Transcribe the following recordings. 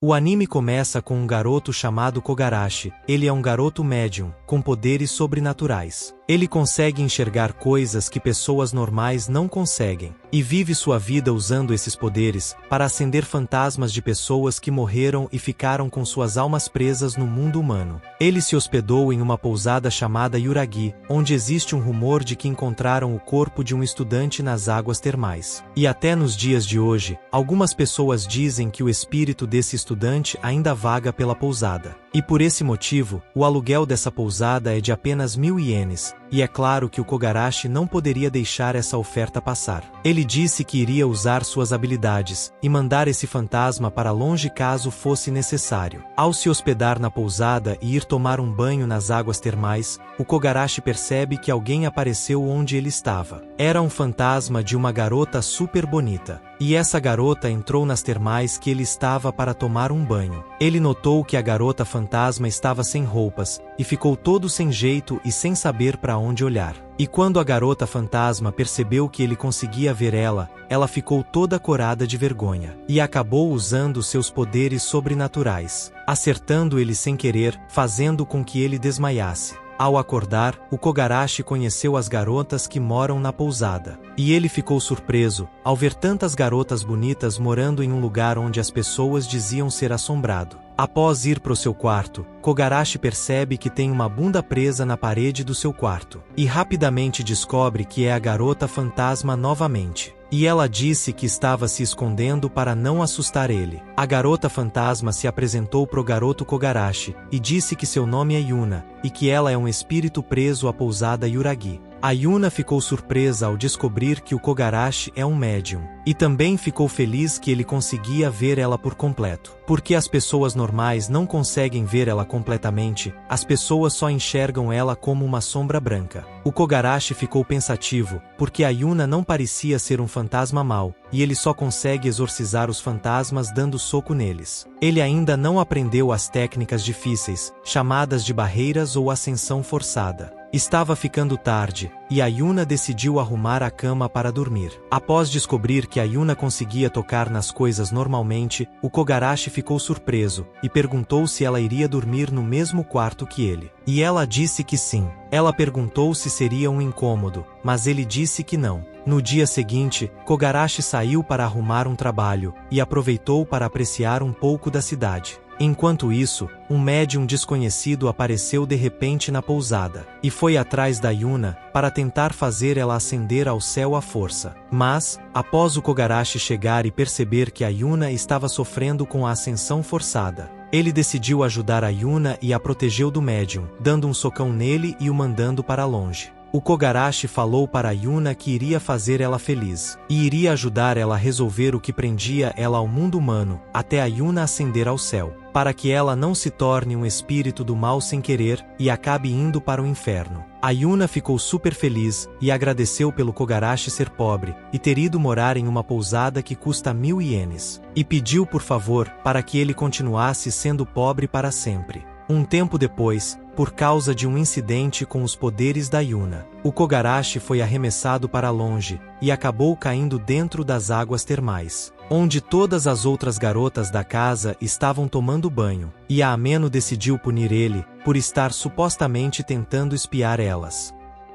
O anime começa com um garoto chamado Kogarashi. Ele é um garoto médium, com poderes sobrenaturais. Ele consegue enxergar coisas que pessoas normais não conseguem, e vive sua vida usando esses poderes para acender fantasmas de pessoas que morreram e ficaram com suas almas presas no mundo humano. Ele se hospedou em uma pousada chamada Yuragi, onde existe um rumor de que encontraram o corpo de um estudante nas águas termais. E até nos dias de hoje, algumas pessoas dizem que o espírito desse estudante ainda vaga pela pousada. E por esse motivo, o aluguel dessa pousada é de apenas 1000 ienes, e é claro que o Kogarashi não poderia deixar essa oferta passar. Ele disse que iria usar suas habilidades e mandar esse fantasma para longe caso fosse necessário. Ao se hospedar na pousada e ir tomar um banho nas águas termais, o Kogarashi percebe que alguém apareceu onde ele estava. Era um fantasma de uma garota super bonita. E essa garota entrou nas termais que ele estava para tomar um banho. Ele notou que a garota fantasma estava sem roupas, e ficou todo sem jeito e sem saber para onde olhar. E quando a garota fantasma percebeu que ele conseguia ver ela ficou toda corada de vergonha, e acabou usando seus poderes sobrenaturais, acertando ele sem querer, fazendo com que ele desmaiasse. Ao acordar, o Kogarashi conheceu as garotas que moram na pousada. E ele ficou surpreso, ao ver tantas garotas bonitas morando em um lugar onde as pessoas diziam ser assombrado. Após ir para o seu quarto, Kogarashi percebe que tem uma bunda presa na parede do seu quarto. E rapidamente descobre que é a garota fantasma novamente. E ela disse que estava se escondendo para não assustar ele. A garota fantasma se apresentou pro garoto Kogarashi, e disse que seu nome é Yuna, e que ela é um espírito preso à pousada Yuragi. A Yuna ficou surpresa ao descobrir que o Kogarashi é um médium, e também ficou feliz que ele conseguia ver ela por completo. Porque as pessoas normais não conseguem ver ela completamente, as pessoas só enxergam ela como uma sombra branca. O Kogarashi ficou pensativo, porque a Yuna não parecia ser um fantasma mau, e ele só consegue exorcizar os fantasmas dando soco neles. Ele ainda não aprendeu as técnicas difíceis, chamadas de barreiras ou ascensão forçada. Estava ficando tarde, e a Yuna decidiu arrumar a cama para dormir. Após descobrir que a Yuna conseguia tocar nas coisas normalmente, o Kogarashi ficou surpreso, e perguntou se ela iria dormir no mesmo quarto que ele. E ela disse que sim. Ela perguntou se seria um incômodo, mas ele disse que não. No dia seguinte, Kogarashi saiu para arrumar um trabalho, e aproveitou para apreciar um pouco da cidade. Enquanto isso, um médium desconhecido apareceu de repente na pousada, e foi atrás da Yuna, para tentar fazer ela ascender ao céu à força. Mas, após o Kogarashi chegar e perceber que a Yuna estava sofrendo com a ascensão forçada, ele decidiu ajudar a Yuna e a protegeu do médium, dando um socão nele e o mandando para longe. O Kogarashi falou para a Yuna que iria fazer ela feliz, e iria ajudar ela a resolver o que prendia ela ao mundo humano, até a Yuna ascender ao céu, para que ela não se torne um espírito do mal sem querer, e acabe indo para o inferno. A Yuna ficou super feliz, e agradeceu pelo Kogarashi ser pobre, e ter ido morar em uma pousada que custa 1000 ienes, e pediu por favor, para que ele continuasse sendo pobre para sempre. Um tempo depois, por causa de um incidente com os poderes da Yuna, o Kogarashi foi arremessado para longe, e acabou caindo dentro das águas termais, onde todas as outras garotas da casa estavam tomando banho, e a Ameno decidiu punir ele, por estar supostamente tentando espiar elas.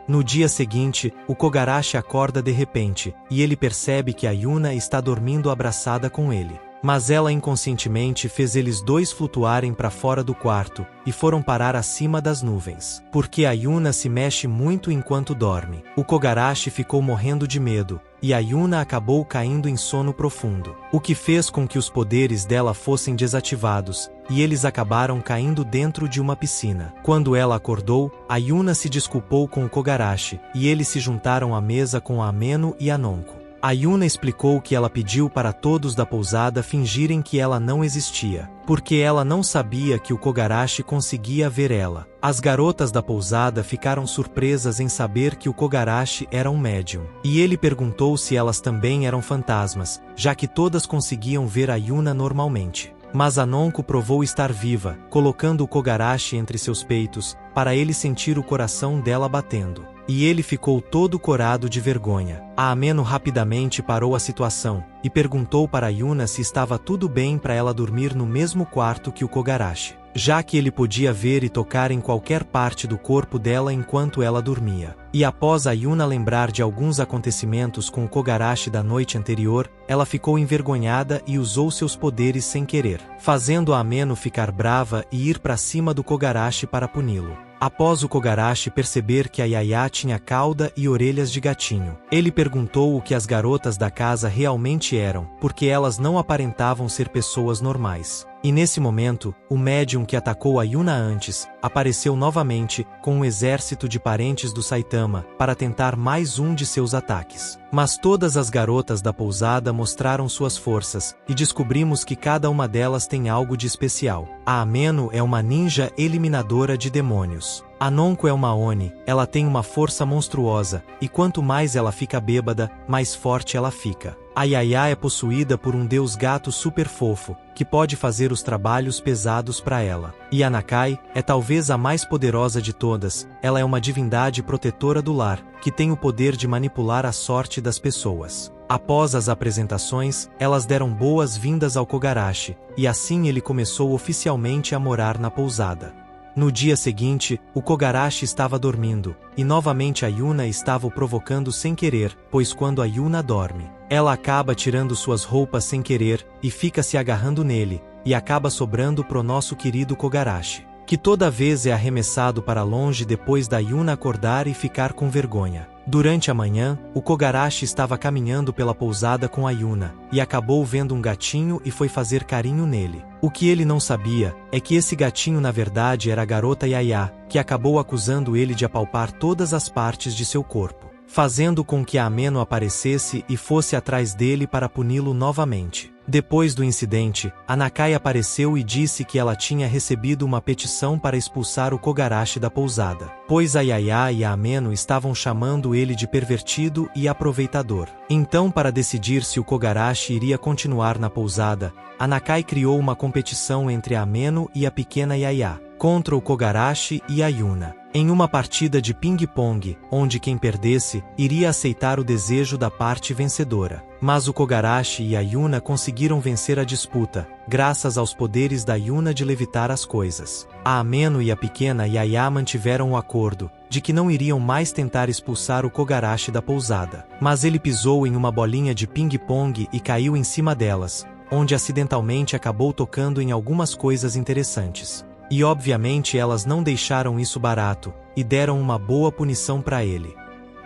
No dia seguinte, o Kogarashi acorda de repente, e ele percebe que a Yuna está dormindo abraçada com ele. Mas ela inconscientemente fez eles dois flutuarem para fora do quarto, e foram parar acima das nuvens. Porque a Yuna se mexe muito enquanto dorme. O Kogarashi ficou morrendo de medo, e a Yuna acabou caindo em sono profundo, o que fez com que os poderes dela fossem desativados, e eles acabaram caindo dentro de uma piscina. Quando ela acordou, a Yuna se desculpou com o Kogarashi, e eles se juntaram à mesa com a Ameno e a Nonko. A Yuna explicou que ela pediu para todos da pousada fingirem que ela não existia, porque ela não sabia que o Kogarashi conseguia ver ela. As garotas da pousada ficaram surpresas em saber que o Kogarashi era um médium, e ele perguntou se elas também eram fantasmas, já que todas conseguiam ver a Yuna normalmente. Mas a Nonko provou estar viva, colocando o Kogarashi entre seus peitos, para ele sentir o coração dela batendo. e ele ficou todo corado de vergonha. A Ameno rapidamente parou a situação, e perguntou para Yuna se estava tudo bem para ela dormir no mesmo quarto que o Kogarashi, já que ele podia ver e tocar em qualquer parte do corpo dela enquanto ela dormia. E após a Yuna lembrar de alguns acontecimentos com o Kogarashi da noite anterior, ela ficou envergonhada e usou seus poderes sem querer, fazendo a Ameno ficar brava e ir para cima do Kogarashi para puni-lo. Após o Kogarashi perceber que a Yaya tinha cauda e orelhas de gatinho, ele perguntou o que as garotas da casa realmente eram, porque elas não aparentavam ser pessoas normais. E nesse momento, o médium que atacou a Yuna antes, apareceu novamente, com um exército de parentes do Saitama, para tentar mais um de seus ataques. Mas todas as garotas da pousada mostraram suas forças, e descobrimos que cada uma delas tem algo de especial. A Ameno é uma ninja eliminadora de demônios. A Nonko é uma Oni, ela tem uma força monstruosa, e quanto mais ela fica bêbada, mais forte ela fica. A Yaya é possuída por um deus gato super fofo, que pode fazer os trabalhos pesados para ela. E a Nakai é talvez a mais poderosa de todas, ela é uma divindade protetora do lar, que tem o poder de manipular a sorte das pessoas. Após as apresentações, elas deram boas-vindas ao Kogarashi, e assim ele começou oficialmente a morar na pousada. No dia seguinte, o Kogarashi estava dormindo, e novamente a Yuna estava o provocando sem querer, pois quando a Yuna dorme, ela acaba tirando suas roupas sem querer, e fica se agarrando nele, e acaba sobrando pro nosso querido Kogarashi, que toda vez é arremessado para longe depois da Yuna acordar e ficar com vergonha. Durante a manhã, o Kogarashi estava caminhando pela pousada com a Yuna, e acabou vendo um gatinho e foi fazer carinho nele. O que ele não sabia, é que esse gatinho na verdade era a garota Yaya, que acabou acusando ele de apalpar todas as partes de seu corpo, fazendo com que a Ameno aparecesse e fosse atrás dele para puni-lo novamente. Depois do incidente, a Nakai apareceu e disse que ela tinha recebido uma petição para expulsar o Kogarashi da pousada, pois a Yaya e a Ameno estavam chamando ele de pervertido e aproveitador. Então, para decidir se o Kogarashi iria continuar na pousada, a Nakai criou uma competição entre a Ameno e a pequena Yaya, contra o Kogarashi e a Yuna, em uma partida de ping-pong, onde quem perdesse, iria aceitar o desejo da parte vencedora. Mas o Kogarashi e a Yuna conseguiram vencer a disputa, graças aos poderes da Yuna de levitar as coisas. A Ameno e a pequena Yaya mantiveram o acordo, de que não iriam mais tentar expulsar o Kogarashi da pousada. Mas ele pisou em uma bolinha de ping-pong e caiu em cima delas, onde acidentalmente acabou tocando em algumas coisas interessantes. E obviamente elas não deixaram isso barato, e deram uma boa punição para ele.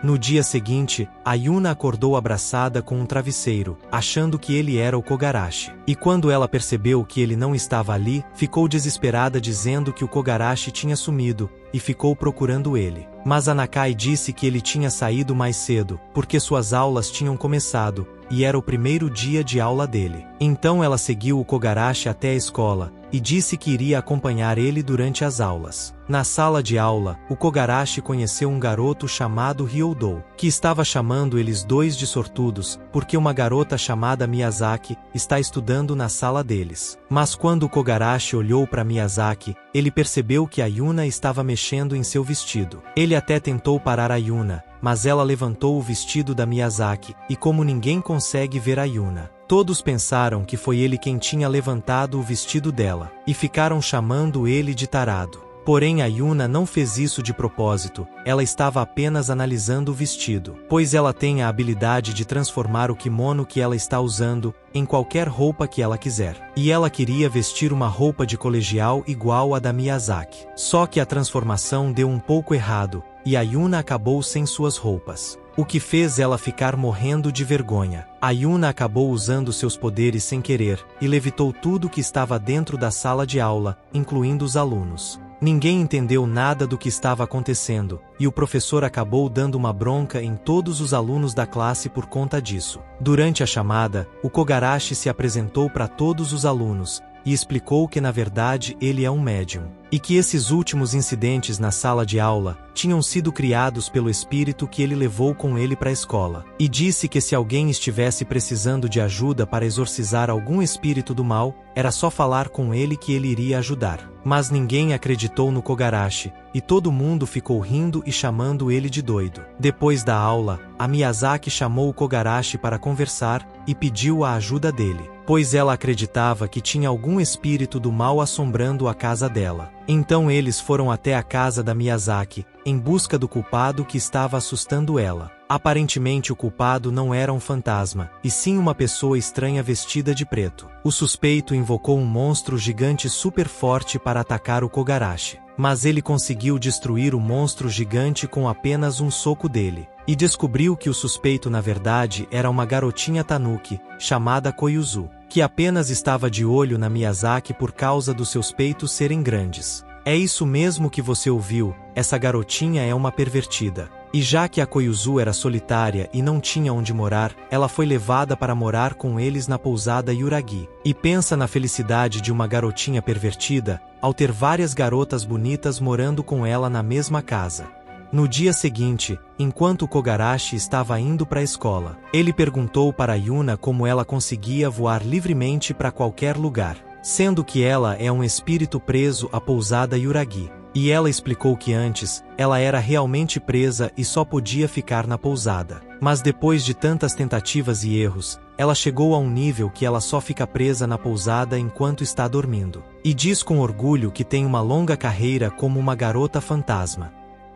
No dia seguinte, a Yuna acordou abraçada com um travesseiro, achando que ele era o Kogarashi. E quando ela percebeu que ele não estava ali, ficou desesperada dizendo que o Kogarashi tinha sumido, e ficou procurando ele. Mas a Nakai disse que ele tinha saído mais cedo, porque suas aulas tinham começado, e era o primeiro dia de aula dele. Então ela seguiu o Kogarashi até a escola, e disse que iria acompanhar ele durante as aulas. Na sala de aula, o Kogarashi conheceu um garoto chamado Ryodou, que estava chamando eles dois de sortudos, porque uma garota chamada Miyazaki está estudando na sala deles. Mas quando o Kogarashi olhou para Miyazaki, ele percebeu que a Yuna estava mexendo em seu vestido. Ele até tentou parar a Yuna, mas ela levantou o vestido da Miyazaki, e como ninguém consegue ver a Yuna, todos pensaram que foi ele quem tinha levantado o vestido dela, e ficaram chamando ele de tarado. Porém a Yuna não fez isso de propósito, ela estava apenas analisando o vestido, pois ela tem a habilidade de transformar o kimono que ela está usando em qualquer roupa que ela quiser. E ela queria vestir uma roupa de colegial igual à da Miyazaki. Só que a transformação deu um pouco errado, e a Yuna acabou sem suas roupas, o que fez ela ficar morrendo de vergonha. A Yuna acabou usando seus poderes sem querer, e levitou tudo que estava dentro da sala de aula, incluindo os alunos. Ninguém entendeu nada do que estava acontecendo, e o professor acabou dando uma bronca em todos os alunos da classe por conta disso. Durante a chamada, o Kogarashi se apresentou para todos os alunos, e explicou que na verdade ele é um médium. e que esses últimos incidentes na sala de aula tinham sido criados pelo espírito que ele levou com ele para a escola. E disse que se alguém estivesse precisando de ajuda para exorcizar algum espírito do mal, era só falar com ele que ele iria ajudar. Mas ninguém acreditou no Kogarashi, e todo mundo ficou rindo e chamando ele de doido. Depois da aula, a Miyazaki chamou o Kogarashi para conversar e pediu a ajuda dele, pois ela acreditava que tinha algum espírito do mal assombrando a casa dela. Então eles foram até a casa da Miyazaki, em busca do culpado que estava assustando ela. Aparentemente o culpado não era um fantasma, e sim uma pessoa estranha vestida de preto. O suspeito invocou um monstro gigante super forte para atacar o Kogarashi, mas ele conseguiu destruir o monstro gigante com apenas um soco dele, e descobriu que o suspeito na verdade era uma garotinha tanuki, chamada Koyuzu, que apenas estava de olho na Miyazaki por causa dos seus peitos serem grandes. É isso mesmo que você ouviu, essa garotinha é uma pervertida. E já que a Koyuzu era solitária e não tinha onde morar, ela foi levada para morar com eles na pousada Yuragi. E pensa na felicidade de uma garotinha pervertida, ao ter várias garotas bonitas morando com ela na mesma casa. No dia seguinte, enquanto o Kogarashi estava indo para a escola, ele perguntou para Yuna como ela conseguia voar livremente para qualquer lugar, sendo que ela é um espírito preso à pousada Yuragi. E ela explicou que antes, ela era realmente presa e só podia ficar na pousada. Mas depois de tantas tentativas e erros, ela chegou a um nível que ela só fica presa na pousada enquanto está dormindo. E diz com orgulho que tem uma longa carreira como uma garota fantasma.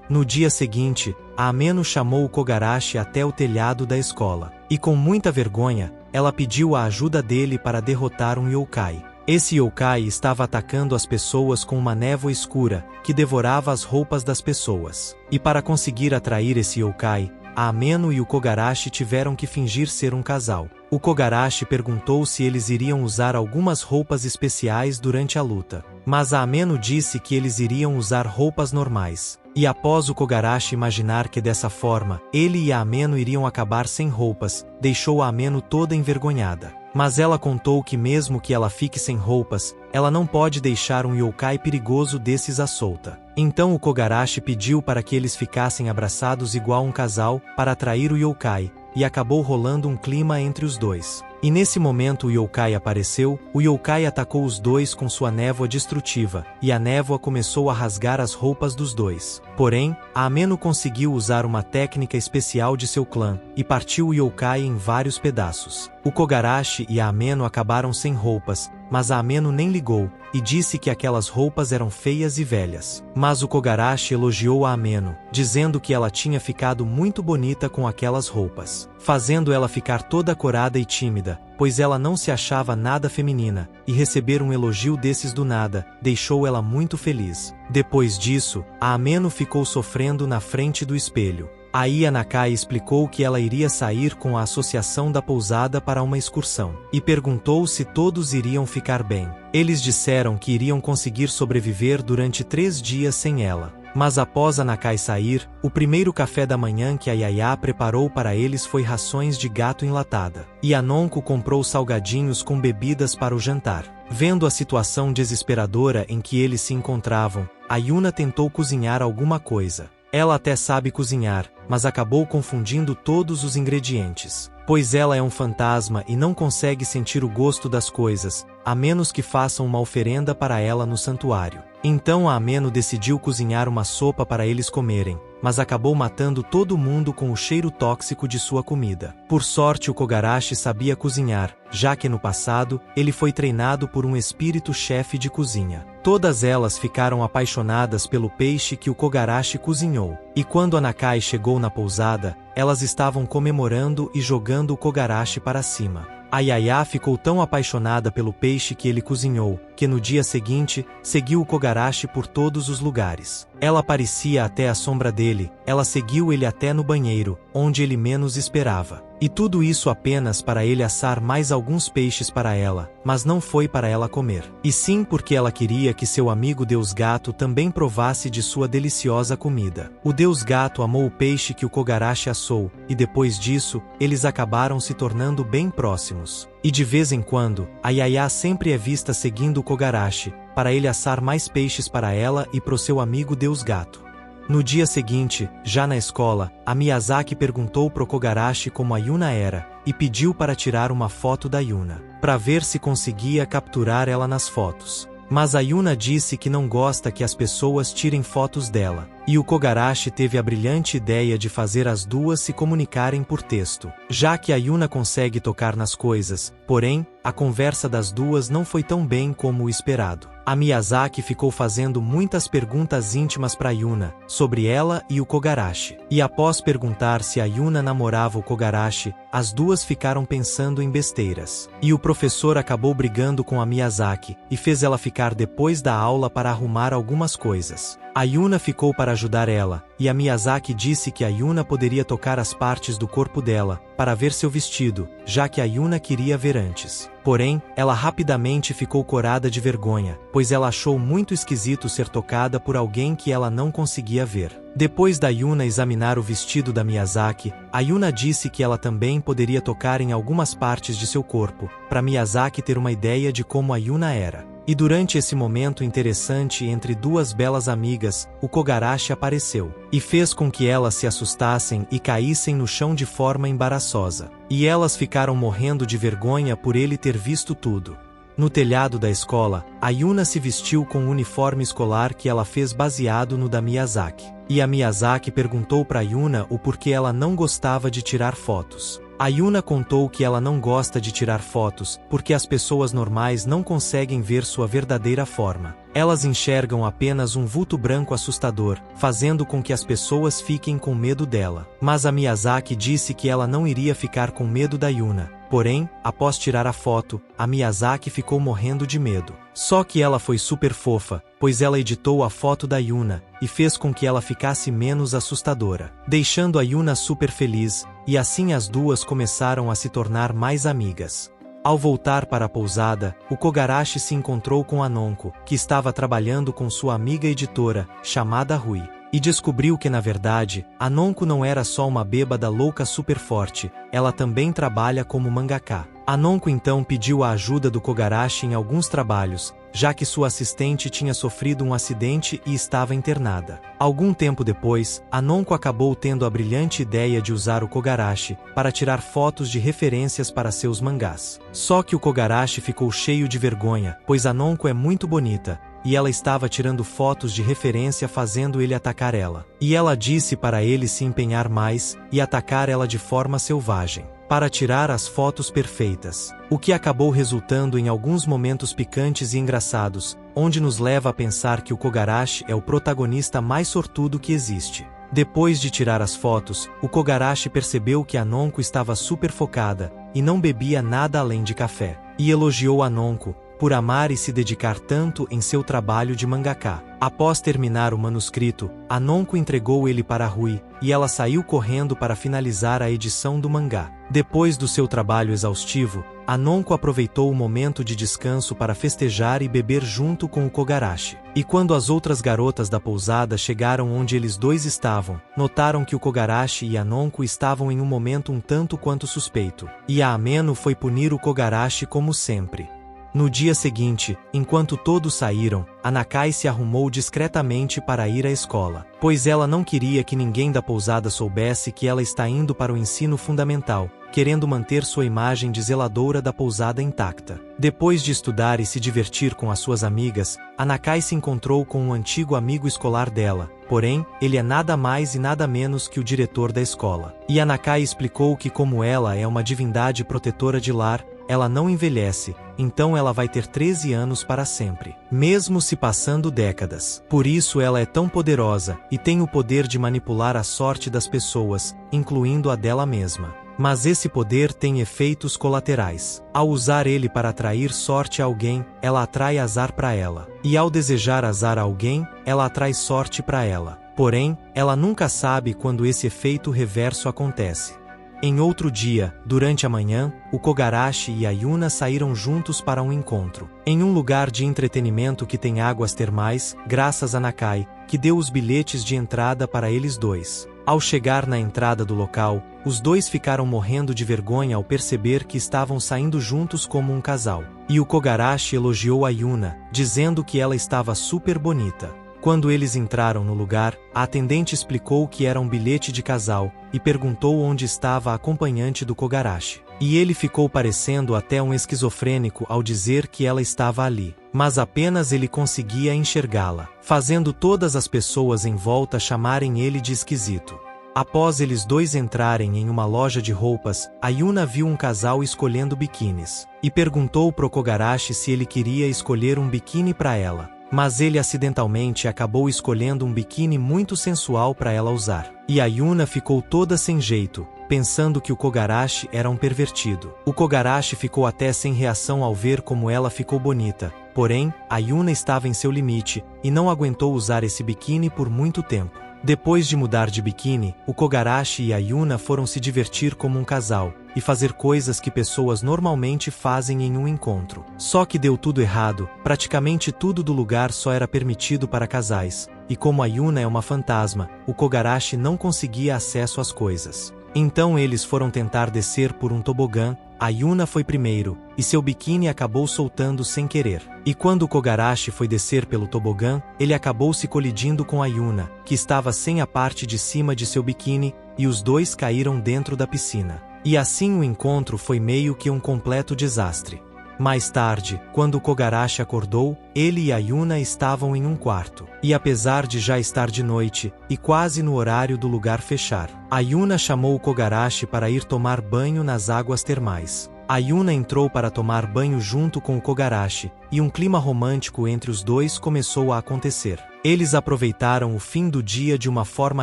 No dia seguinte, a Ameno chamou o Kogarashi até o telhado da escola. E com muita vergonha, ela pediu a ajuda dele para derrotar um yokai. Esse yokai estava atacando as pessoas com uma névoa escura, que devorava as roupas das pessoas. E para conseguir atrair esse yokai, a Ameno e o Kogarashi tiveram que fingir ser um casal. O Kogarashi perguntou se eles iriam usar algumas roupas especiais durante a luta. Mas a Ameno disse que eles iriam usar roupas normais. E após o Kogarashi imaginar que dessa forma, ele e a Ameno iriam acabar sem roupas, deixou a Ameno toda envergonhada. Mas ela contou que mesmo que ela fique sem roupas, ela não pode deixar um yokai perigoso desses à solta. Então o Kogarashi pediu para que eles ficassem abraçados igual um casal, para atrair o yokai, e acabou rolando um clima entre os dois. E nesse momento o yokai apareceu, o yokai atacou os dois com sua névoa destrutiva, e a névoa começou a rasgar as roupas dos dois. Porém, a Ameno conseguiu usar uma técnica especial de seu clã, e partiu o yokai em vários pedaços. O Kogarashi e a Ameno acabaram sem roupas, mas a Ameno nem ligou, e disse que aquelas roupas eram feias e velhas. Mas o Kogarashi elogiou a Ameno, dizendo que ela tinha ficado muito bonita com aquelas roupas, fazendo ela ficar toda corada e tímida, pois ela não se achava nada feminina, e receber um elogio desses do nada, deixou ela muito feliz. Depois disso, a Ameno ficou sofrendo na frente do espelho. Aí a Nakai explicou que ela iria sair com a associação da pousada para uma excursão, e perguntou se todos iriam ficar bem. Eles disseram que iriam conseguir sobreviver durante 3 dias sem ela. Mas após a Nakai sair, o primeiro café da manhã que a Yaya preparou para eles foi rações de gato enlatada. E a Nonko comprou salgadinhos com bebidas para o jantar. Vendo a situação desesperadora em que eles se encontravam, a Yuna tentou cozinhar alguma coisa. Ela até sabe cozinhar, mas acabou confundindo todos os ingredientes, pois ela é um fantasma e não consegue sentir o gosto das coisas, a menos que façam uma oferenda para ela no santuário. Então a Ameno decidiu cozinhar uma sopa para eles comerem, mas acabou matando todo mundo com o cheiro tóxico de sua comida. Por sorte o Kogarashi sabia cozinhar, já que no passado, ele foi treinado por um espírito-chefe de cozinha. Todas elas ficaram apaixonadas pelo peixe que o Kogarashi cozinhou. E quando a Nakai chegou na pousada, elas estavam comemorando e jogando o Kogarashi para cima. A Yaya ficou tão apaixonada pelo peixe que ele cozinhou, que no dia seguinte, seguiu o Kogarashi por todos os lugares. Ela aparecia até a sombra dele, ela seguiu ele até no banheiro, onde ele menos esperava. E tudo isso apenas para ele assar mais alguns peixes para ela, mas não foi para ela comer. E sim porque ela queria que seu amigo Deus Gato também provasse de sua deliciosa comida. O Deus Gato amou o peixe que o Kogarashi assou, e depois disso, eles acabaram se tornando bem próximos. E de vez em quando, a Yaya sempre é vista seguindo o Kogarashi, para ele assar mais peixes para ela e pro seu amigo Deus Gato. No dia seguinte, já na escola, a Miyazaki perguntou pro Kogarashi como a Yuna era, e pediu para tirar uma foto da Yuna, para ver se conseguia capturar ela nas fotos. Mas a Yuna disse que não gosta que as pessoas tirem fotos dela, e o Kogarashi teve a brilhante ideia de fazer as duas se comunicarem por texto. Já que a Yuna consegue tocar nas coisas, porém, a conversa das duas não foi tão bem como o esperado. A Miyazaki ficou fazendo muitas perguntas íntimas para Yuna, sobre ela e o Kogarashi. E após perguntar se a Yuna namorava o Kogarashi, as duas ficaram pensando em besteiras. E o professor acabou brigando com a Miyazaki, e fez ela ficar depois da aula para arrumar algumas coisas. A Yuna ficou para ajudar ela, e a Miyazaki disse que a Yuna poderia tocar as partes do corpo dela, para ver seu vestido, já que a Yuna queria ver antes. Porém, ela rapidamente ficou corada de vergonha, pois ela achou muito esquisito ser tocada por alguém que ela não conseguia ver. Depois da Yuna examinar o vestido da Miyazaki, a Yuna disse que ela também poderia tocar em algumas partes de seu corpo, para Miyazaki ter uma ideia de como a Yuna era. E durante esse momento interessante entre duas belas amigas, o Kogarashi apareceu, e fez com que elas se assustassem e caíssem no chão de forma embaraçosa. E elas ficaram morrendo de vergonha por ele ter visto tudo. No telhado da escola, a Yuna se vestiu com o uniforme escolar que ela fez baseado no da Miyazaki. E a Miyazaki perguntou para Yuna o porquê ela não gostava de tirar fotos. A Yuna contou que ela não gosta de tirar fotos, porque as pessoas normais não conseguem ver sua verdadeira forma. Elas enxergam apenas um vulto branco assustador, fazendo com que as pessoas fiquem com medo dela. Mas a Miyazaki disse que ela não iria ficar com medo da Yuna. Porém, após tirar a foto, a Miyazaki ficou morrendo de medo. Só que ela foi super fofa, pois ela editou a foto da Yuna, e fez com que ela ficasse menos assustadora, deixando a Yuna super feliz, e assim as duas começaram a se tornar mais amigas. Ao voltar para a pousada, o Kogarashi se encontrou com a Nonko, que estava trabalhando com sua amiga editora, chamada Rui. E descobriu que na verdade, a Nonko não era só uma bêbada louca super forte, ela também trabalha como mangaka. A Nonko então pediu a ajuda do Kogarashi em alguns trabalhos, já que sua assistente tinha sofrido um acidente e estava internada. Algum tempo depois, a Nonko acabou tendo a brilhante ideia de usar o Kogarashi para tirar fotos de referências para seus mangás. Só que o Kogarashi ficou cheio de vergonha, pois a Nonko é muito bonita, e ela estava tirando fotos de referência fazendo ele atacar ela. E ela disse para ele se empenhar mais, e atacar ela de forma selvagem, para tirar as fotos perfeitas. O que acabou resultando em alguns momentos picantes e engraçados, onde nos leva a pensar que o Kogarashi é o protagonista mais sortudo que existe. Depois de tirar as fotos, o Kogarashi percebeu que a Nonko estava super focada, e não bebia nada além de café. E elogiou a Nonko, por amar e se dedicar tanto em seu trabalho de mangaka. Após terminar o manuscrito, a Nonko entregou ele para Rui, e ela saiu correndo para finalizar a edição do mangá. Depois do seu trabalho exaustivo, a Nonko aproveitou o momento de descanso para festejar e beber junto com o Kogarashi. E quando as outras garotas da pousada chegaram onde eles dois estavam, notaram que o Kogarashi e a Nonko estavam em um momento um tanto quanto suspeito. E a Ameno foi punir o Kogarashi como sempre. No dia seguinte, enquanto todos saíram, a Nakai se arrumou discretamente para ir à escola, pois ela não queria que ninguém da pousada soubesse que ela está indo para o ensino fundamental, querendo manter sua imagem de zeladora da pousada intacta. Depois de estudar e se divertir com as suas amigas, a Nakai se encontrou com um antigo amigo escolar dela, porém, ele é nada mais e nada menos que o diretor da escola. E a Nakai explicou que como ela é uma divindade protetora de lar, ela não envelhece, então ela vai ter 13 anos para sempre, mesmo se passando décadas. Por isso ela é tão poderosa, e tem o poder de manipular a sorte das pessoas, incluindo a dela mesma. Mas esse poder tem efeitos colaterais. Ao usar ele para atrair sorte a alguém, ela atrai azar para ela. E ao desejar azar a alguém, ela atrai sorte para ela. Porém, ela nunca sabe quando esse efeito reverso acontece. Em outro dia, durante a manhã, o Kogarashi e a Yuna saíram juntos para um encontro. Em um lugar de entretenimento que tem águas termais, graças a Nakai, que deu os bilhetes de entrada para eles dois. Ao chegar na entrada do local, os dois ficaram morrendo de vergonha ao perceber que estavam saindo juntos como um casal. E o Kogarashi elogiou a Yuna, dizendo que ela estava super bonita. Quando eles entraram no lugar, a atendente explicou que era um bilhete de casal, e perguntou onde estava a acompanhante do Kogarashi. E ele ficou parecendo até um esquizofrênico ao dizer que ela estava ali. Mas apenas ele conseguia enxergá-la, fazendo todas as pessoas em volta chamarem ele de esquisito. Após eles dois entrarem em uma loja de roupas, a Yuna viu um casal escolhendo biquínis, e perguntou pro Kogarashi se ele queria escolher um biquíni para ela. Mas ele acidentalmente acabou escolhendo um biquíni muito sensual para ela usar. E a Yuna ficou toda sem jeito, pensando que o Kogarashi era um pervertido. O Kogarashi ficou até sem reação ao ver como ela ficou bonita. Porém, a Yuna estava em seu limite, e não aguentou usar esse biquíni por muito tempo. Depois de mudar de biquíni, o Kogarashi e a Yuna foram se divertir como um casal, e fazer coisas que pessoas normalmente fazem em um encontro. Só que deu tudo errado, praticamente tudo do lugar só era permitido para casais, e como a Yuna é uma fantasma, o Kogarashi não conseguia acesso às coisas. Então eles foram tentar descer por um tobogã, a Yuna foi primeiro, e seu biquíni acabou soltando sem querer. E quando o Kogarashi foi descer pelo tobogã, ele acabou se colidindo com a Yuna, que estava sem a parte de cima de seu biquíni, e os dois caíram dentro da piscina. E assim o encontro foi meio que um completo desastre. Mais tarde, quando o Kogarashi acordou, ele e a Yuna estavam em um quarto. E apesar de já estar de noite, e quase no horário do lugar fechar, a Yuna chamou o Kogarashi para ir tomar banho nas águas termais. A Yuna entrou para tomar banho junto com o Kogarashi, e um clima romântico entre os dois começou a acontecer. Eles aproveitaram o fim do dia de uma forma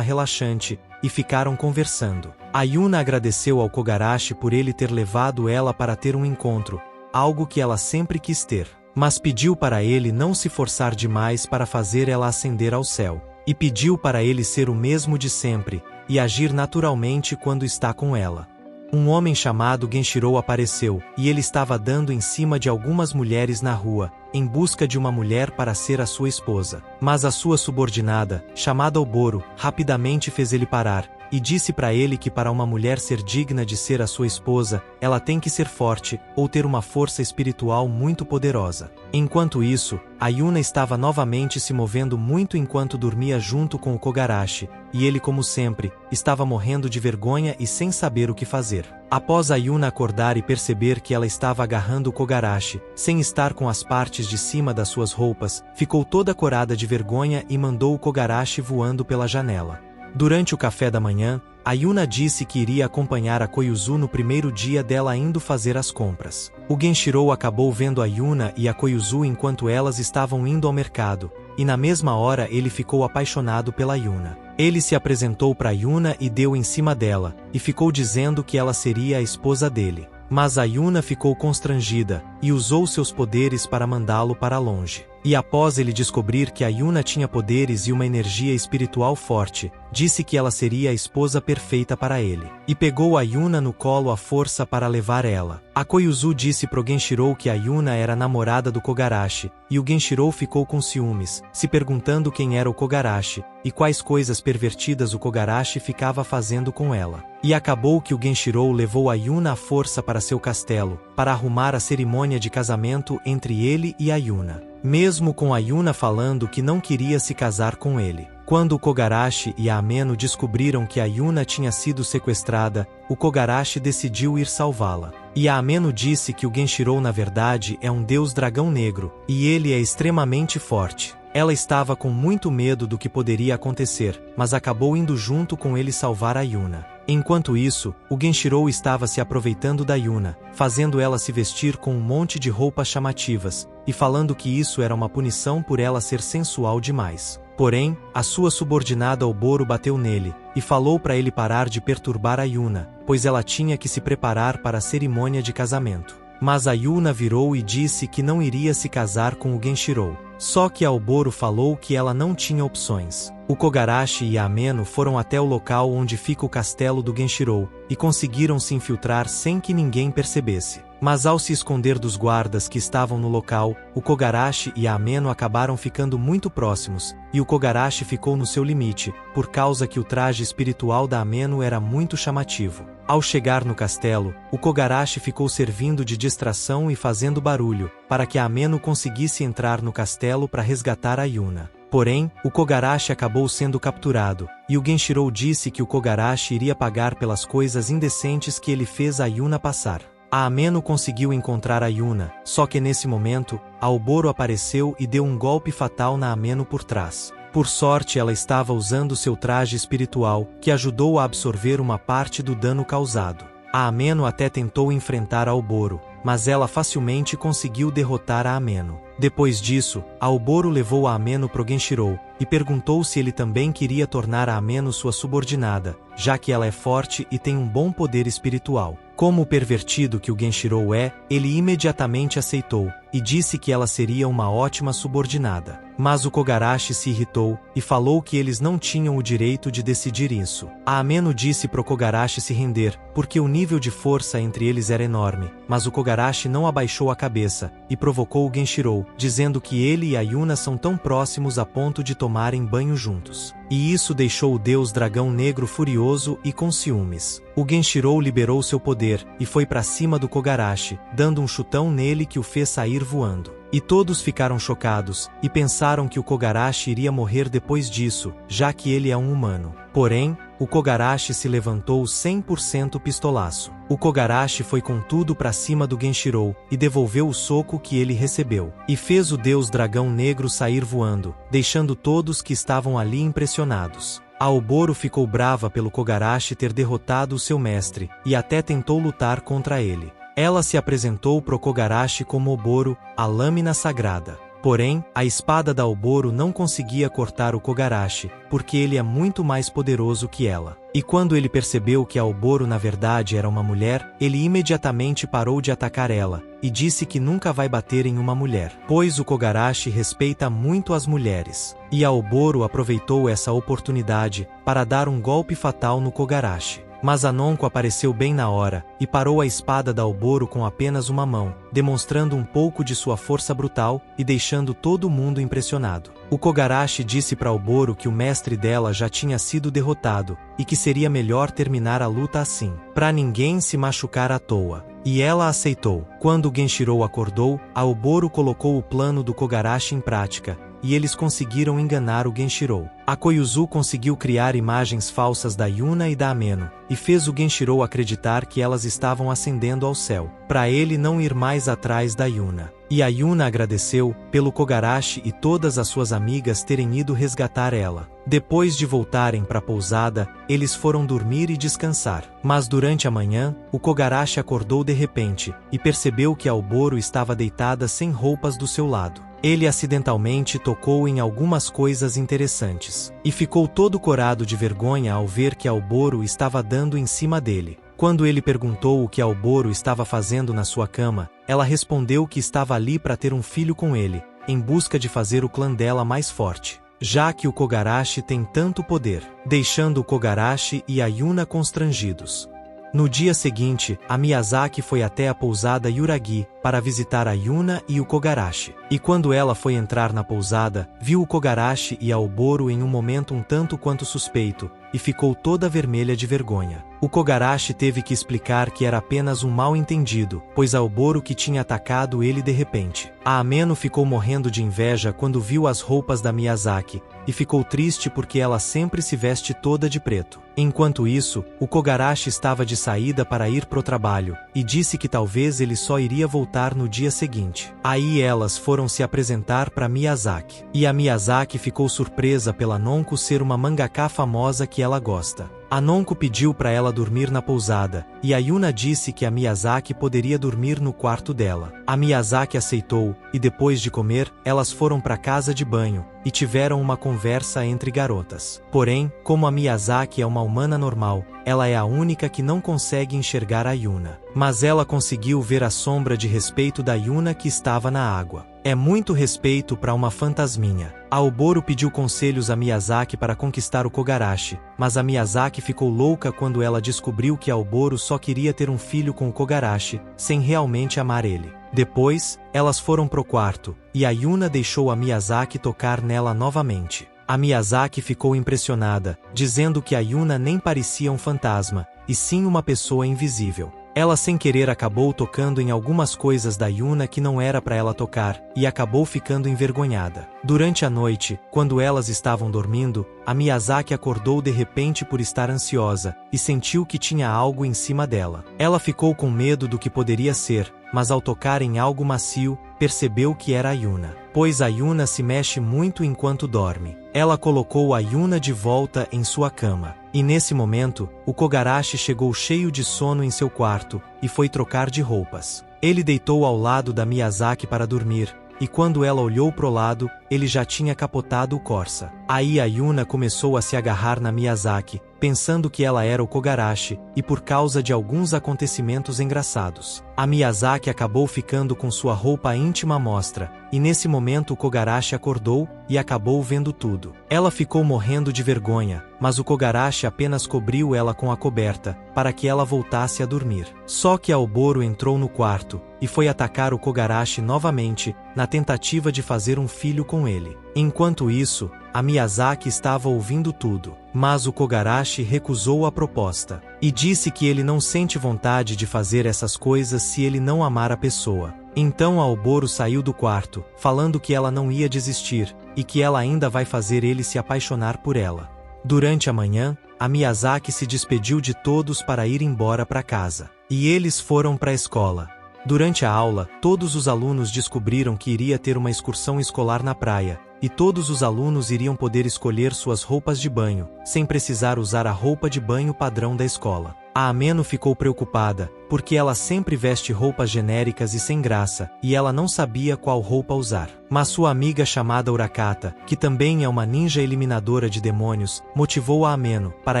relaxante, e ficaram conversando. A Yuna agradeceu ao Kogarashi por ele ter levado ela para ter um encontro, algo que ela sempre quis ter, mas pediu para ele não se forçar demais para fazer ela ascender ao céu, e pediu para ele ser o mesmo de sempre, e agir naturalmente quando está com ela. Um homem chamado Genshiro apareceu, e ele estava dando em cima de algumas mulheres na rua, em busca de uma mulher para ser a sua esposa. Mas a sua subordinada, chamada Oboro, rapidamente fez ele parar, e disse para ele que para uma mulher ser digna de ser a sua esposa, ela tem que ser forte, ou ter uma força espiritual muito poderosa. Enquanto isso, a Yuna estava novamente se movendo muito enquanto dormia junto com o Kogarashi, e ele como sempre, estava morrendo de vergonha e sem saber o que fazer. Após a Yuna acordar e perceber que ela estava agarrando o Kogarashi, sem estar com as partes de cima das suas roupas, ficou toda corada de vergonha e mandou o Kogarashi voando pela janela. Durante o café da manhã, a Yuna disse que iria acompanhar a Koyuzu no primeiro dia dela indo fazer as compras. O Genshiro acabou vendo a Yuna e a Koyuzu enquanto elas estavam indo ao mercado, e na mesma hora ele ficou apaixonado pela Yuna. Ele se apresentou para Yuna e deu em cima dela, e ficou dizendo que ela seria a esposa dele. Mas a Yuna ficou constrangida, e usou seus poderes para mandá-lo para longe. E após ele descobrir que a Yuna tinha poderes e uma energia espiritual forte, disse que ela seria a esposa perfeita para ele. E pegou a Yuna no colo à força para levar ela. A Koyuzu disse pro Genshiro que a Yuna era namorada do Kogarashi, e o Genshiro ficou com ciúmes, se perguntando quem era o Kogarashi, e quais coisas pervertidas o Kogarashi ficava fazendo com ela. E acabou que o Genshiro levou a Yuna à força para seu castelo, para arrumar a cerimônia de casamento entre ele e a Yuna. Mesmo com a Yuna falando que não queria se casar com ele. Quando o Kogarashi e a Ameno descobriram que a Yuna tinha sido sequestrada, o Kogarashi decidiu ir salvá-la. E a Ameno disse que o Genshiro na verdade é um deus dragão negro, e ele é extremamente forte. Ela estava com muito medo do que poderia acontecer, mas acabou indo junto com ele salvar a Yuna. Enquanto isso, o Genshiro estava se aproveitando da Yuna, fazendo ela se vestir com um monte de roupas chamativas, e falando que isso era uma punição por ela ser sensual demais. Porém, a sua subordinada Oboro bateu nele, e falou para ele parar de perturbar a Yuna, pois ela tinha que se preparar para a cerimônia de casamento. Mas a Yuna virou e disse que não iria se casar com o Genshiro. Só que a Oboro falou que ela não tinha opções. O Kogarashi e a Ameno foram até o local onde fica o castelo do Genshirou, e conseguiram se infiltrar sem que ninguém percebesse. Mas ao se esconder dos guardas que estavam no local, o Kogarashi e a Ameno acabaram ficando muito próximos, e o Kogarashi ficou no seu limite, por causa que o traje espiritual da Ameno era muito chamativo. Ao chegar no castelo, o Kogarashi ficou servindo de distração e fazendo barulho, para que a Ameno conseguisse entrar no castelo para resgatar a Yuna. Porém, o Kogarashi acabou sendo capturado, e o Genshirou disse que o Kogarashi iria pagar pelas coisas indecentes que ele fez a Yuna passar. A Ameno conseguiu encontrar a Yuna, só que nesse momento, Aoboro apareceu e deu um golpe fatal na Ameno por trás. Por sorte, ela estava usando seu traje espiritual, que ajudou a absorver uma parte do dano causado. A Ameno até tentou enfrentar Aoboro, mas ela facilmente conseguiu derrotar a Ameno. Depois disso, Aoboro levou a Ameno pro Genshirou, e perguntou se ele também queria tornar a Ameno sua subordinada, já que ela é forte e tem um bom poder espiritual. Como o pervertido que o Genshirou é, ele imediatamente aceitou, e disse que ela seria uma ótima subordinada. Mas o Kogarashi se irritou, e falou que eles não tinham o direito de decidir isso. A Ameno disse pro Kogarashi se render, porque o nível de força entre eles era enorme, mas o Kogarashi não abaixou a cabeça, e provocou o Genshirou, dizendo que ele e a Yuna são tão próximos a ponto de tomarem banho juntos. E isso deixou o deus dragão negro furioso e com ciúmes. O Genshirou liberou seu poder, e foi para cima do Kogarashi, dando um chutão nele que o fez sair voando. E todos ficaram chocados, e pensaram que o Kogarashi iria morrer depois disso, já que ele é um humano. Porém, o Kogarashi se levantou 100% pistolaço. O Kogarashi foi com tudo para cima do Genshirou, e devolveu o soco que ele recebeu. E fez o deus dragão negro sair voando, deixando todos que estavam ali impressionados. Aoboro ficou brava pelo Kogarashi ter derrotado o seu mestre, e até tentou lutar contra ele. Ela se apresentou pro Kogarashi como Oboro, a lâmina sagrada. Porém, a espada da Oboro não conseguia cortar o Kogarashi, porque ele é muito mais poderoso que ela. E quando ele percebeu que a Oboro na verdade era uma mulher, ele imediatamente parou de atacar ela, e disse que nunca vai bater em uma mulher, pois o Kogarashi respeita muito as mulheres. E a Oboro aproveitou essa oportunidade para dar um golpe fatal no Kogarashi. Mas a Nonko apareceu bem na hora, e parou a espada da Oboro com apenas uma mão, demonstrando um pouco de sua força brutal, e deixando todo mundo impressionado. O Kogarashi disse para Oboro que o mestre dela já tinha sido derrotado, e que seria melhor terminar a luta assim, para ninguém se machucar à toa. E ela aceitou. Quando o Genshirou acordou, a Oboro colocou o plano do Kogarashi em prática, e eles conseguiram enganar o Genshirou. A Koyuzu conseguiu criar imagens falsas da Yuna e da Ameno, e fez o Genshirou acreditar que elas estavam ascendendo ao céu, para ele não ir mais atrás da Yuna. E a Yuna agradeceu, pelo Kogarashi e todas as suas amigas terem ido resgatar ela. Depois de voltarem para a pousada, eles foram dormir e descansar. Mas durante a manhã, o Kogarashi acordou de repente, e percebeu que a Oboro estava deitada sem roupas do seu lado. Ele acidentalmente tocou em algumas coisas interessantes, e ficou todo corado de vergonha ao ver que a Oboro estava dando em cima dele. Quando ele perguntou o que a Oboro estava fazendo na sua cama, ela respondeu que estava ali para ter um filho com ele, em busca de fazer o clã dela mais forte, já que o Kogarashi tem tanto poder, deixando o Kogarashi e a Yuna constrangidos. No dia seguinte, a Miyazaki foi até a pousada Yuragi, para visitar a Yuna e o Kogarashi. E quando ela foi entrar na pousada, viu o Kogarashi e a Oboro em um momento um tanto quanto suspeito, e ficou toda vermelha de vergonha. O Kogarashi teve que explicar que era apenas um mal-entendido, pois a Oboro que tinha atacado ele de repente. A Ameno ficou morrendo de inveja quando viu as roupas da Miyazaki, e ficou triste porque ela sempre se veste toda de preto. Enquanto isso, o Kogarashi estava de saída para ir pro trabalho, e disse que talvez ele só iria voltar no dia seguinte. Aí elas foram se apresentar para Miyazaki. E a Miyazaki ficou surpresa pela Nonko ser uma mangaka famosa que ela gosta. A Nonko pediu para ela dormir na pousada, e a Yuna disse que a Miyazaki poderia dormir no quarto dela. A Miyazaki aceitou, e depois de comer, elas foram para a casa de banho, e tiveram uma conversa entre garotas. Porém, como a Miyazaki é uma humana normal, ela é a única que não consegue enxergar a Yuna. Mas ela conseguiu ver a sombra de respeito da Yuna que estava na água. É muito respeito para uma fantasminha. Aoboro pediu conselhos a Miyazaki para conquistar o Kogarashi, mas a Miyazaki ficou louca quando ela descobriu que Aoboro só queria ter um filho com o Kogarashi, sem realmente amar ele. Depois, elas foram pro quarto, e a Yuna deixou a Miyazaki tocar nela novamente. A Miyazaki ficou impressionada, dizendo que a Yuna nem parecia um fantasma, e sim uma pessoa invisível. Ela sem querer acabou tocando em algumas coisas da Yuna que não era para ela tocar, e acabou ficando envergonhada. Durante a noite, quando elas estavam dormindo, a Miyazaki acordou de repente por estar ansiosa, e sentiu que tinha algo em cima dela. Ela ficou com medo do que poderia ser, mas ao tocar em algo macio, percebeu que era a Yuna. Pois a Yuna se mexe muito enquanto dorme. Ela colocou a Yuna de volta em sua cama. E nesse momento, o Kogarashi chegou cheio de sono em seu quarto, e foi trocar de roupas. Ele deitou ao lado da Miyazaki para dormir, e quando ela olhou pro lado, ele já tinha capotado o Corsa. Aí a Yuna começou a se agarrar na Miyazaki, pensando que ela era o Kogarashi, e por causa de alguns acontecimentos engraçados. A Miyazaki acabou ficando com sua roupa íntima à mostra, e nesse momento o Kogarashi acordou, e acabou vendo tudo. Ela ficou morrendo de vergonha, mas o Kogarashi apenas cobriu ela com a coberta, para que ela voltasse a dormir. Só que Aoboro entrou no quarto, e foi atacar o Kogarashi novamente, na tentativa de fazer um filho com ele. Enquanto isso, a Miyazaki estava ouvindo tudo, mas o Kogarashi recusou a proposta, e disse que ele não sente vontade de fazer essas coisas se ele não amar a pessoa. Então Aoboro saiu do quarto, falando que ela não ia desistir, e que ela ainda vai fazer ele se apaixonar por ela. Durante a manhã, a Miyazaki se despediu de todos para ir embora para casa, e eles foram para a escola. Durante a aula, todos os alunos descobriram que iria ter uma excursão escolar na praia, e todos os alunos iriam poder escolher suas roupas de banho, sem precisar usar a roupa de banho padrão da escola. A Ameno ficou preocupada, porque ela sempre veste roupas genéricas e sem graça, e ela não sabia qual roupa usar. Mas sua amiga chamada Urakata, que também é uma ninja eliminadora de demônios, motivou a Ameno, para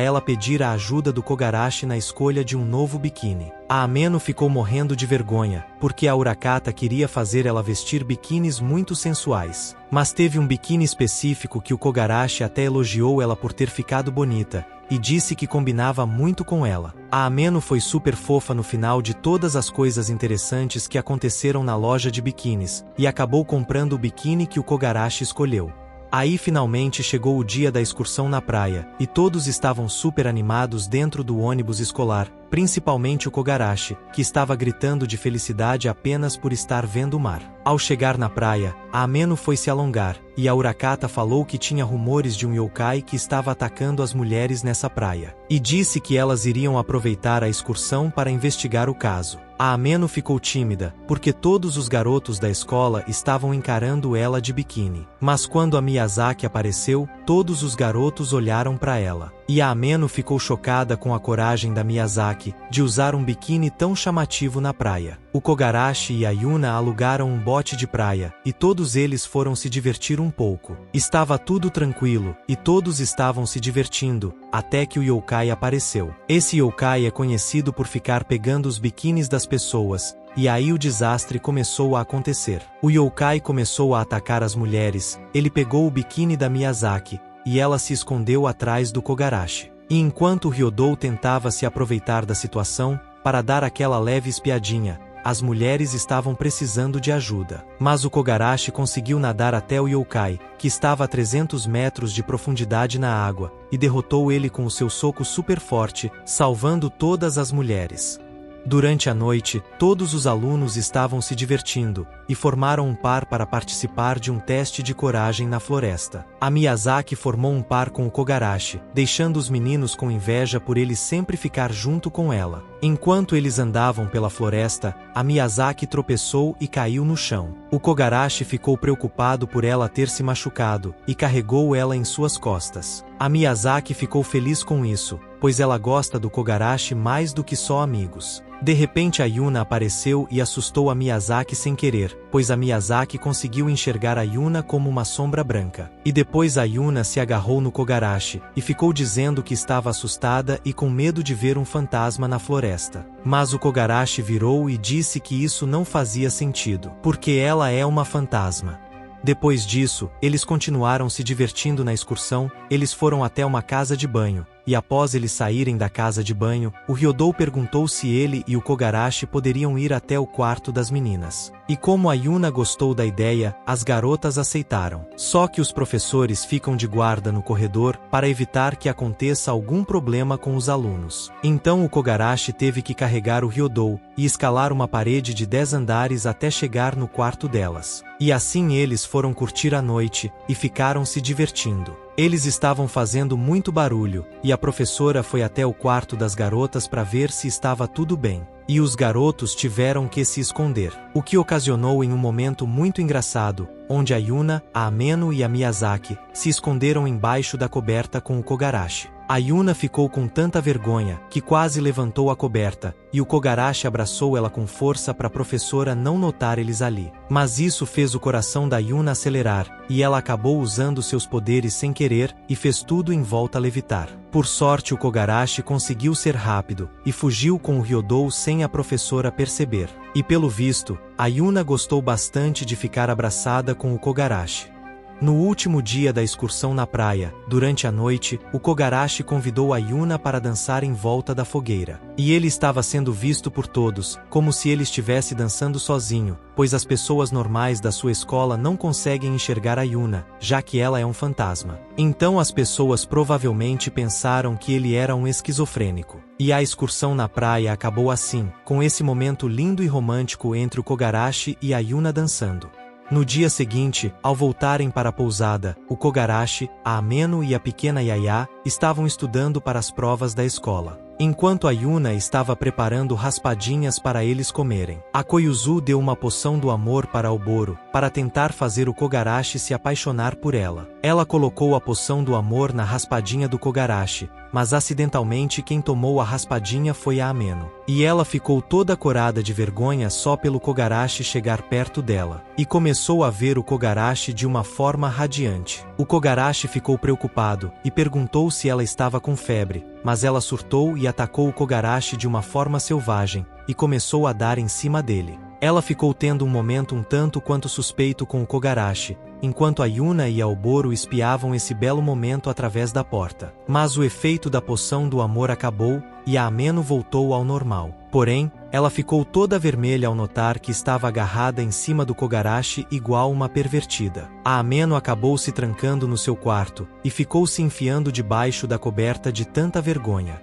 ela pedir a ajuda do Kogarashi na escolha de um novo biquíni. A Ameno ficou morrendo de vergonha, porque a Urakata queria fazer ela vestir biquínis muito sensuais. Mas teve um biquíni específico que o Kogarashi até elogiou ela por ter ficado bonita, e disse que combinava muito com ela. A Ameno foi super fofa no final de todas as coisas interessantes que aconteceram na loja de biquínis, e acabou comprando o biquíni que o Kogarashi escolheu. Aí finalmente chegou o dia da excursão na praia, e todos estavam super animados dentro do ônibus escolar, principalmente o Kogarashi, que estava gritando de felicidade apenas por estar vendo o mar. Ao chegar na praia, a Ameno foi se alongar, e a Urakata falou que tinha rumores de um yokai que estava atacando as mulheres nessa praia, e disse que elas iriam aproveitar a excursão para investigar o caso. A Ameno ficou tímida, porque todos os garotos da escola estavam encarando ela de biquíni. Mas quando a Miyazaki apareceu, todos os garotos olharam para ela. E a Ameno ficou chocada com a coragem da Miyazaki, de usar um biquíni tão chamativo na praia. O Kogarashi e a Yuna alugaram um bote de praia, e todos eles foram se divertir um pouco. Estava tudo tranquilo, e todos estavam se divertindo, até que o yokai apareceu. Esse yokai é conhecido por ficar pegando os biquínis das pessoas, e aí o desastre começou a acontecer. O yokai começou a atacar as mulheres, ele pegou o biquíni da Miyazaki, e ela se escondeu atrás do Kogarashi. E enquanto Ryodou tentava se aproveitar da situação, para dar aquela leve espiadinha, as mulheres estavam precisando de ajuda. Mas o Kogarashi conseguiu nadar até o yokai, que estava a 300 metros de profundidade na água, e derrotou ele com o seu soco super forte, salvando todas as mulheres. Durante a noite, todos os alunos estavam se divertindo, e formaram um par para participar de um teste de coragem na floresta. A Miyazaki formou um par com o Kogarashi, deixando os meninos com inveja por ele sempre ficar junto com ela. Enquanto eles andavam pela floresta, a Miyazaki tropeçou e caiu no chão. O Kogarashi ficou preocupado por ela ter se machucado, e carregou ela em suas costas. A Miyazaki ficou feliz com isso, pois ela gosta do Kogarashi mais do que só amigos. De repente a Yuna apareceu e assustou a Miyazaki sem querer, pois a Miyazaki conseguiu enxergar a Yuna como uma sombra branca. E depois a Yuna se agarrou no Kogarashi, e ficou dizendo que estava assustada e com medo de ver um fantasma na floresta. Mas o Kogarashi virou e disse que isso não fazia sentido, porque ela é uma fantasma. Depois disso, eles continuaram se divertindo na excursão. Eles foram até uma casa de banho, e após eles saírem da casa de banho, o Ryodou perguntou se ele e o Kogarashi poderiam ir até o quarto das meninas. E como a Yuna gostou da ideia, as garotas aceitaram. Só que os professores ficam de guarda no corredor para evitar que aconteça algum problema com os alunos. Então o Kogarashi teve que carregar o Ryodou e escalar uma parede de 10 andares até chegar no quarto delas. E assim eles foram curtir a noite e ficaram se divertindo. Eles estavam fazendo muito barulho, e a professora foi até o quarto das garotas para ver se estava tudo bem. E os garotos tiveram que se esconder, o que ocasionou em um momento muito engraçado, onde a Yuna, a Ameno e a Miyazaki se esconderam embaixo da coberta com o Kogarashi. A Yuna ficou com tanta vergonha que quase levantou a coberta, e o Kogarashi abraçou ela com força para a professora não notar eles ali. Mas isso fez o coração da Yuna acelerar, e ela acabou usando seus poderes sem querer e fez tudo em volta levitar. Por sorte o Kogarashi conseguiu ser rápido, e fugiu com o Ryodou sem a professora perceber. E pelo visto, a Yuna gostou bastante de ficar abraçada com o Kogarashi. No último dia da excursão na praia, durante a noite, o Kogarashi convidou a Yuna para dançar em volta da fogueira. E ele estava sendo visto por todos, como se ele estivesse dançando sozinho, pois as pessoas normais da sua escola não conseguem enxergar a Yuna, já que ela é um fantasma. Então as pessoas provavelmente pensaram que ele era um esquizofrênico. E a excursão na praia acabou assim, com esse momento lindo e romântico entre o Kogarashi e a Yuna dançando. No dia seguinte, ao voltarem para a pousada, o Kogarashi, a Ameno e a pequena Yaya estavam estudando para as provas da escola. Enquanto a Yuna estava preparando raspadinhas para eles comerem, a Koyuzu deu uma poção do amor para Oboro, para tentar fazer o Kogarashi se apaixonar por ela. Ela colocou a poção do amor na raspadinha do Kogarashi, mas acidentalmente quem tomou a raspadinha foi a Ameno. E ela ficou toda corada de vergonha só pelo Kogarashi chegar perto dela, e começou a ver o Kogarashi de uma forma radiante. O Kogarashi ficou preocupado, e perguntou se ela estava com febre, mas ela surtou e atacou o Kogarashi de uma forma selvagem, e começou a dar em cima dele. Ela ficou tendo um momento um tanto quanto suspeito com o Kogarashi, enquanto a Yuna e a Oboro espiavam esse belo momento através da porta. Mas o efeito da poção do amor acabou, e a Ameno voltou ao normal. Porém, ela ficou toda vermelha ao notar que estava agarrada em cima do Kogarashi igual uma pervertida. A Ameno acabou se trancando no seu quarto, e ficou se enfiando debaixo da coberta de tanta vergonha.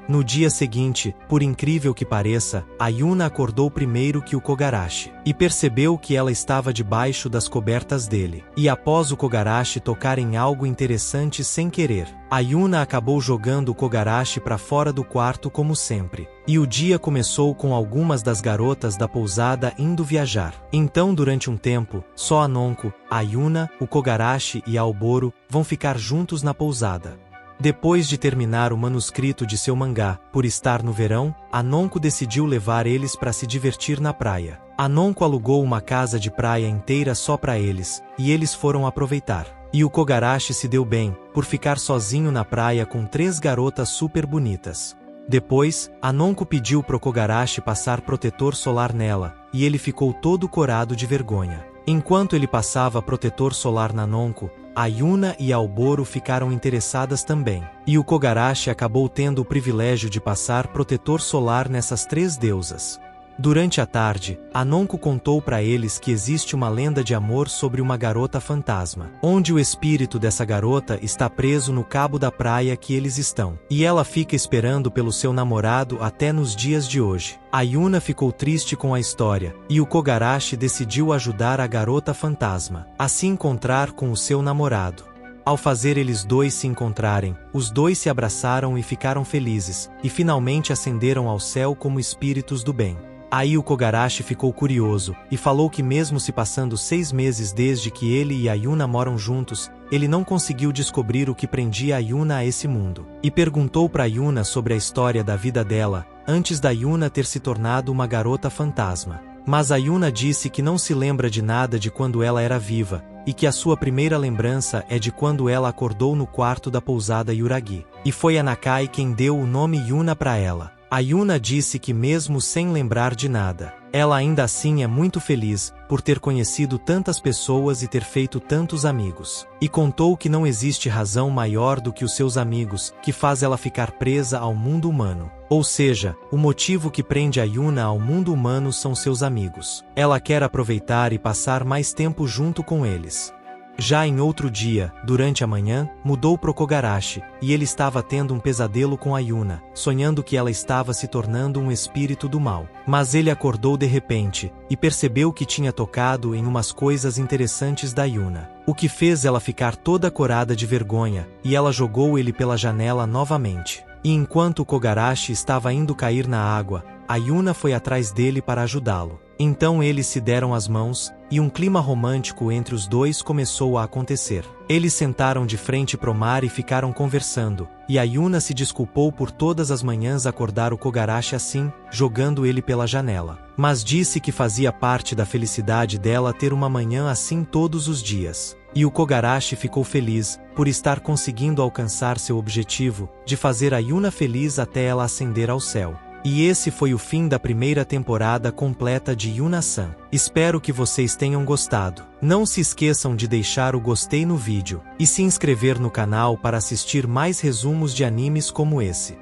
No dia seguinte, por incrível que pareça, a Yuna acordou primeiro que o Kogarashi, e percebeu que ela estava debaixo das cobertas dele. E após o Kogarashi tocar em algo interessante sem querer, a Yuna acabou jogando o Kogarashi para fora do quarto como sempre. E o dia começou com algumas das garotas da pousada indo viajar. Então durante um tempo, só a Nonko, a Yuna, o Kogarashi e a Oboro vão ficar juntos na pousada. Depois de terminar o manuscrito de seu mangá, por estar no verão, a Nonko decidiu levar eles para se divertir na praia. A Nonko alugou uma casa de praia inteira só para eles, e eles foram aproveitar. E o Kogarashi se deu bem, por ficar sozinho na praia com 3 garotas super bonitas. Depois, a Nonko pediu pro Kogarashi passar protetor solar nela, e ele ficou todo corado de vergonha. Enquanto ele passava protetor solar na Nonko, a Yuna e a Oboro ficaram interessadas também. E o Kogarashi acabou tendo o privilégio de passar protetor solar nessas 3 deusas. Durante a tarde, a Nonko contou para eles que existe uma lenda de amor sobre uma garota fantasma, onde o espírito dessa garota está preso no cabo da praia que eles estão. E ela fica esperando pelo seu namorado até nos dias de hoje. A Yuna ficou triste com a história, e o Kogarashi decidiu ajudar a garota fantasma a se encontrar com o seu namorado. Ao fazer eles dois se encontrarem, os dois se abraçaram e ficaram felizes, e finalmente ascenderam ao céu como espíritos do bem. Aí o Kogarashi ficou curioso, e falou que mesmo se passando 6 meses desde que ele e a Yuna moram juntos, ele não conseguiu descobrir o que prendia a Yuna a esse mundo. E perguntou para Yuna sobre a história da vida dela, antes da Yuna ter se tornado uma garota fantasma. Mas a Yuna disse que não se lembra de nada de quando ela era viva, e que a sua primeira lembrança é de quando ela acordou no quarto da pousada Yuragi. E foi a Nakai quem deu o nome Yuna para ela. A Yuna disse que mesmo sem lembrar de nada, ela ainda assim é muito feliz por ter conhecido tantas pessoas e ter feito tantos amigos. E contou que não existe razão maior do que os seus amigos, que faz ela ficar presa ao mundo humano. Ou seja, o motivo que prende a Yuna ao mundo humano são seus amigos. Ela quer aproveitar e passar mais tempo junto com eles. Já em outro dia, durante a manhã, mudou pro Kogarashi, e ele estava tendo um pesadelo com a Yuna, sonhando que ela estava se tornando um espírito do mal. Mas ele acordou de repente, e percebeu que tinha tocado em umas coisas interessantes da Yuna, o que fez ela ficar toda corada de vergonha, e ela jogou ele pela janela novamente. E enquanto o Kogarashi estava indo cair na água, a Yuna foi atrás dele para ajudá-lo. Então eles se deram as mãos, e um clima romântico entre os dois começou a acontecer. Eles sentaram de frente pro mar e ficaram conversando, e a Yuna se desculpou por todas as manhãs acordar o Kogarashi assim, jogando ele pela janela. Mas disse que fazia parte da felicidade dela ter uma manhã assim todos os dias. E o Kogarashi ficou feliz, por estar conseguindo alcançar seu objetivo, de fazer a Yuna feliz até ela ascender ao céu. E esse foi o fim da primeira temporada completa de Yuna-san. Espero que vocês tenham gostado. Não se esqueçam de deixar o gostei no vídeo, e se inscrever no canal para assistir mais resumos de animes como esse.